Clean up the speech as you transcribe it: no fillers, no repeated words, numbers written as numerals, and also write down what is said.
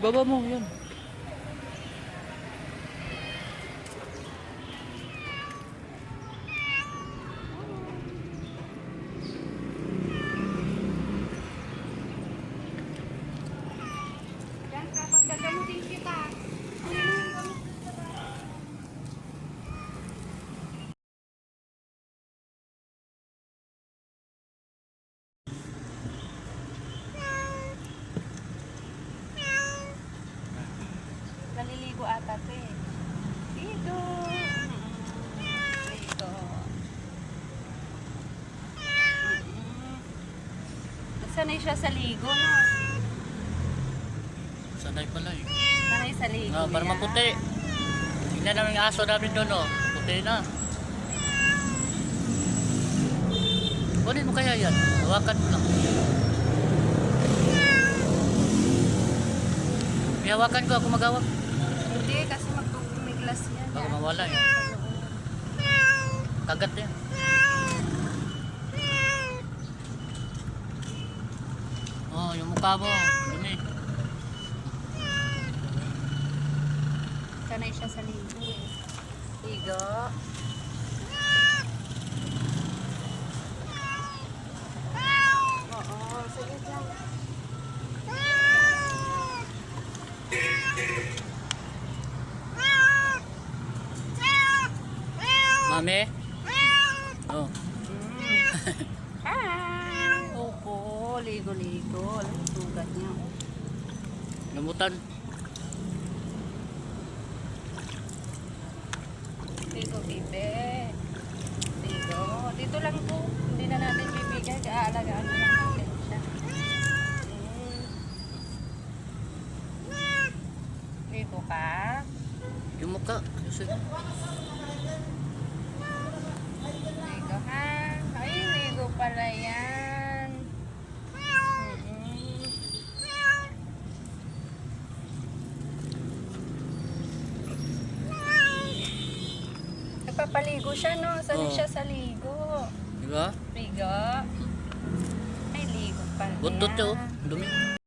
Ibaba mo, yun. Yan, kapag gagamutin kita. Naliligo ata ito eh. Dito. Dito. Sanay siya sa ligo, no? Sanay pala eh. Sanay sa ligo. Ah, para yan. maputi. Tingnan namin yung aso namin doon, oh. Puti na. Kunin mo kaya yan. Hawakan mo lang. May hawakan ko, ako maghawak. Hindi, kasi magpumiglas yan. Baka mawala eh. Kagat yan. Oh, yung mukha mo. Dumi. Sanay siya sa ligo eh. Ligo. Oo, sige lang. Mami? Oh. Hi! Opo, ligo-ligo. Alam mo, sugat niya. Namutan. Ligo, bibe. Ligo. Dito lang po. Hindi na natin bibigay. Aalagaan na lang natin siya. Ligo ka. Yung mukha. Yusuf. Ligo ha. Ay, ligo pala yan. Nagpapaligo siya, no? Sanay Oo. siya sa ligo. Diba? Ligo. Ay, ligo pala. Buntot yan. yun. Dumi.